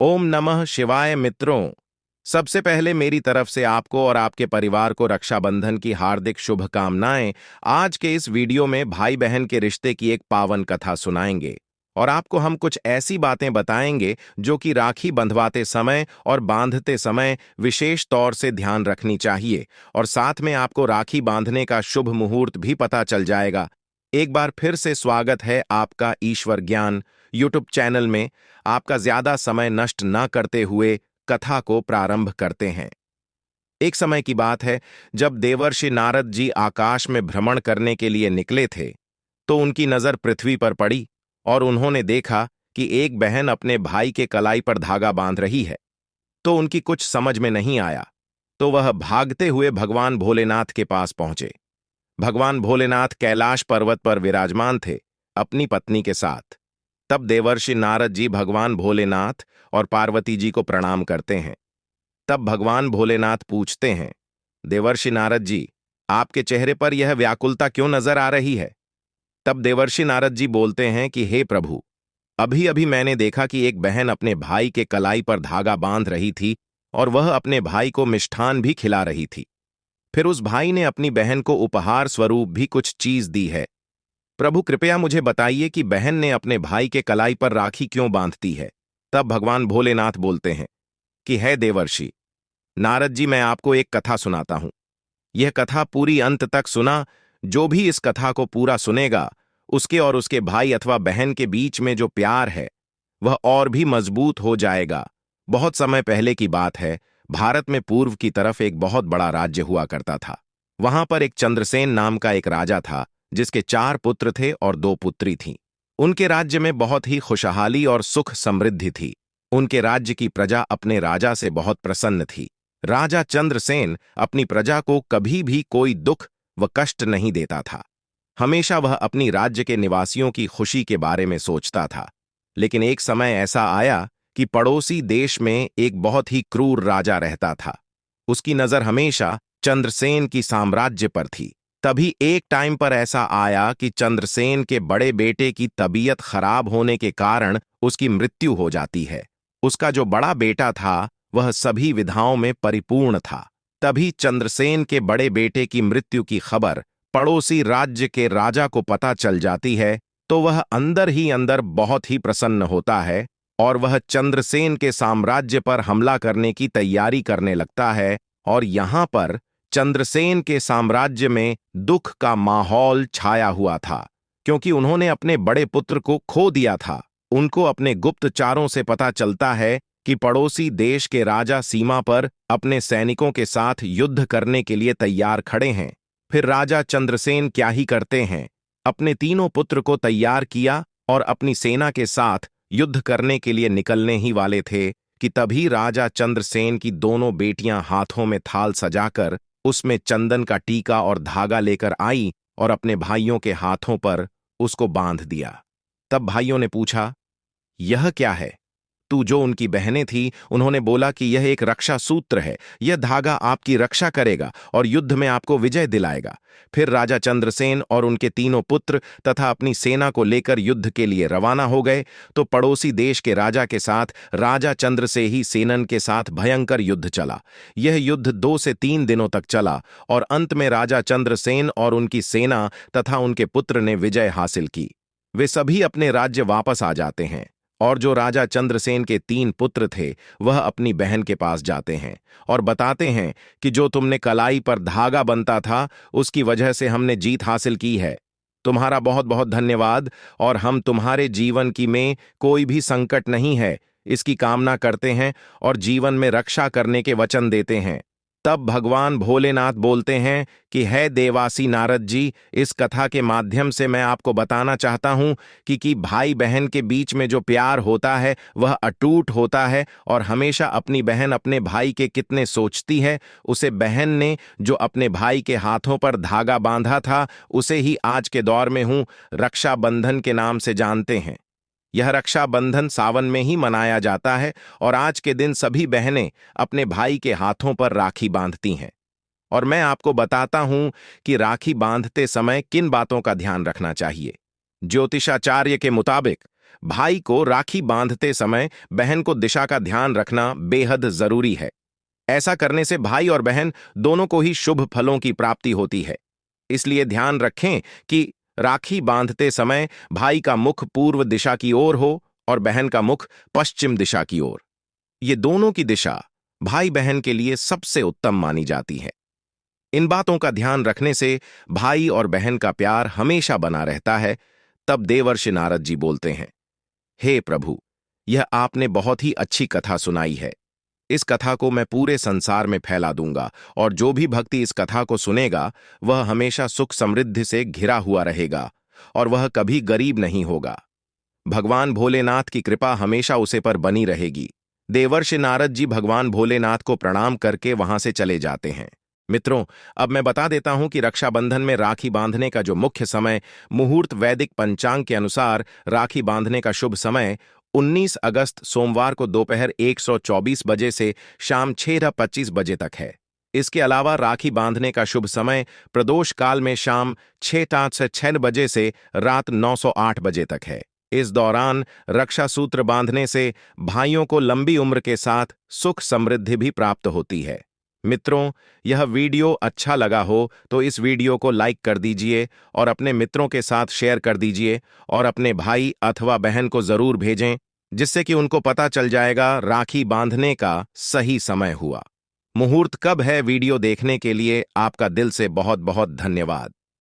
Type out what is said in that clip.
ओम नमः शिवाय मित्रों। सबसे पहले मेरी तरफ से आपको और आपके परिवार को रक्षाबंधन की हार्दिक शुभकामनाएं। आज के इस वीडियो में भाई बहन के रिश्ते की एक पावन कथा सुनाएंगे और आपको हम कुछ ऐसी बातें बताएंगे जो कि राखी बंधवाते समय और बांधते समय विशेष तौर से ध्यान रखनी चाहिए, और साथ में आपको राखी बांधने का शुभ मुहूर्त भी पता चल जाएगा। एक बार फिर से स्वागत है आपका ईश्वर ज्ञान यूट्यूब चैनल में। आपका ज्यादा समय नष्ट न करते हुए कथा को प्रारंभ करते हैं। एक समय की बात है जब देवर्षि नारद जी आकाश में भ्रमण करने के लिए निकले थे, तो उनकी नजर पृथ्वी पर पड़ी और उन्होंने देखा कि एक बहन अपने भाई के कलाई पर धागा बांध रही है। तो उनकी कुछ समझ में नहीं आया, तो वह भागते हुए भगवान भोलेनाथ के पास पहुंचे। भगवान भोलेनाथ कैलाश पर्वत पर विराजमान थे अपनी पत्नी के साथ। तब देवर्षि नारद जी भगवान भोलेनाथ और पार्वती जी को प्रणाम करते हैं। तब भगवान भोलेनाथ पूछते हैं, देवर्षि नारद जी, आपके चेहरे पर यह व्याकुलता क्यों नजर आ रही है? तब देवर्षि नारद जी बोलते हैं कि हे प्रभु, अभी अभी मैंने देखा कि एक बहन अपने भाई के कलाई पर धागा बांध रही थी और वह अपने भाई को मिष्ठान भी खिला रही थी। फिर उस भाई ने अपनी बहन को उपहार स्वरूप भी कुछ चीज दी है। प्रभु कृपया मुझे बताइए कि बहन ने अपने भाई के कलाई पर राखी क्यों बांधती है? तब भगवान भोलेनाथ बोलते हैं कि है देवर्षि नारद जी, मैं आपको एक कथा सुनाता हूं। यह कथा पूरी अंत तक सुना। जो भी इस कथा को पूरा सुनेगा, उसके और उसके भाई अथवा बहन के बीच में जो प्यार है वह और भी मजबूत हो जाएगा। बहुत समय पहले की बात है, भारत में पूर्व की तरफ एक बहुत बड़ा राज्य हुआ करता था। वहां पर एक चंद्रसेन नाम का एक राजा था, जिसके 4 पुत्र थे और 2 पुत्री थीं। उनके राज्य में बहुत ही खुशहाली और सुख समृद्धि थी। उनके राज्य की प्रजा अपने राजा से बहुत प्रसन्न थी। राजा चंद्रसेन अपनी प्रजा को कभी भी कोई दुख व कष्ट नहीं देता था। हमेशा वह अपनी राज्य के निवासियों की खुशी के बारे में सोचता था। लेकिन एक समय ऐसा आया कि पड़ोसी देश में एक बहुत ही क्रूर राजा रहता था। उसकी नजर हमेशा चंद्रसेन की साम्राज्य पर थी। तभी एक टाइम पर ऐसा आया कि चंद्रसेन के बड़े बेटे की तबीयत खराब होने के कारण उसकी मृत्यु हो जाती है। उसका जो बड़ा बेटा था वह सभी विधाओं में परिपूर्ण था। तभी चंद्रसेन के बड़े बेटे की मृत्यु की खबर पड़ोसी राज्य के राजा को पता चल जाती है, तो वह अंदर ही अंदर बहुत ही प्रसन्न होता है और वह चंद्रसेन के साम्राज्य पर हमला करने की तैयारी करने लगता है। और यहां पर चंद्रसेन के साम्राज्य में दुख का माहौल छाया हुआ था, क्योंकि उन्होंने अपने बड़े पुत्र को खो दिया था। उनको अपने गुप्तचारों से पता चलता है कि पड़ोसी देश के राजा सीमा पर अपने सैनिकों के साथ युद्ध करने के लिए तैयार खड़े हैं। फिर राजा चंद्रसेन क्या ही करते हैं, अपने तीनों पुत्र को तैयार किया और अपनी सेना के साथ युद्ध करने के लिए निकलने ही वाले थे कि तभी राजा चंद्रसेन की दोनों बेटियां हाथों में थाल सजाकर उसमें चंदन का टीका और धागा लेकर आई और अपने भाइयों के हाथों पर उसको बांध दिया। तब भाइयों ने पूछा, यह क्या है? तू जो उनकी बहनें थी, उन्होंने बोला कि यह एक रक्षा सूत्र है, यह धागा आपकी रक्षा करेगा और युद्ध में आपको विजय दिलाएगा। फिर राजा चंद्रसेन और उनके तीनों पुत्र तथा अपनी सेना को लेकर युद्ध के लिए रवाना हो गए। तो पड़ोसी देश के राजा के साथ राजा चंद्र से ही सेनन के साथ भयंकर युद्ध चला। यह युद्ध 2 से 3 दिनों तक चला और अंत में राजा चंद्रसेन और उनकी सेना तथा उनके पुत्र ने विजय हासिल की। वे सभी अपने राज्य वापस आ जाते हैं और जो राजा चंद्रसेन के 3 पुत्र थे वह अपनी बहन के पास जाते हैं और बताते हैं कि जो तुमने कलाई पर धागा बंधा था, उसकी वजह से हमने जीत हासिल की है। तुम्हारा बहुत बहुत धन्यवाद, और हम तुम्हारे जीवन की में कोई भी संकट नहीं है इसकी कामना करते हैं और जीवन में रक्षा करने के वचन देते हैं। तब भगवान भोलेनाथ बोलते हैं कि है देवासी नारद जी, इस कथा के माध्यम से मैं आपको बताना चाहता हूं कि भाई बहन के बीच में जो प्यार होता है वह अटूट होता है और हमेशा अपनी बहन अपने भाई के कितने सोचती है। उसे बहन ने जो अपने भाई के हाथों पर धागा बांधा था, उसे ही आज के दौर में रक्षाबंधन के नाम से जानते हैं। यह रक्षाबंधन सावन में ही मनाया जाता है और आज के दिन सभी बहनें अपने भाई के हाथों पर राखी बांधती हैं। और मैं आपको बताता हूं कि राखी बांधते समय किन बातों का ध्यान रखना चाहिए। ज्योतिषाचार्य के मुताबिक भाई को राखी बांधते समय बहन को दिशा का ध्यान रखना बेहद जरूरी है। ऐसा करने से भाई और बहन दोनों को ही शुभ फलों की प्राप्ति होती है। इसलिए ध्यान रखें कि राखी बांधते समय भाई का मुख पूर्व दिशा की ओर हो और बहन का मुख पश्चिम दिशा की ओर। ये दोनों की दिशा भाई बहन के लिए सबसे उत्तम मानी जाती है। इन बातों का ध्यान रखने से भाई और बहन का प्यार हमेशा बना रहता है। तब देवर्षि नारद जी बोलते हैं, हे प्रभु, यह आपने बहुत ही अच्छी कथा सुनाई है। इस कथा को मैं पूरे संसार में फैला दूंगा और जो भी भक्ति इस कथा को सुनेगा वह हमेशा सुख समृद्धि से घिरा हुआ रहेगा और वह कभी गरीब नहीं होगा। भगवान भोलेनाथ की कृपा हमेशा उसे पर बनी रहेगी। देवर्षि नारद जी भगवान भोलेनाथ को प्रणाम करके वहां से चले जाते हैं। मित्रों, अब मैं बता देता हूं कि रक्षाबंधन में राखी बांधने का जो मुख्य समय मुहूर्त वैदिक पंचांग के अनुसार राखी बांधने का शुभ समय 19 अगस्त सोमवार को दोपहर 1:24 बजे से शाम 6:25 बजे तक है। इसके अलावा राखी बांधने का शुभ समय प्रदोष काल में शाम 6:06 बजे से रात 9:08 बजे तक है। इस दौरान रक्षा सूत्र बांधने से भाइयों को लंबी उम्र के साथ सुख समृद्धि भी प्राप्त होती है। मित्रों, यह वीडियो अच्छा लगा हो तो इस वीडियो को लाइक कर दीजिए और अपने मित्रों के साथ शेयर कर दीजिए और अपने भाई अथवा बहन को जरूर भेजें, जिससे कि उनको पता चल जाएगा राखी बांधने का सही समय हुआ। मुहूर्त कब है वीडियो देखने के लिए आपका दिल से बहुत बहुत धन्यवाद।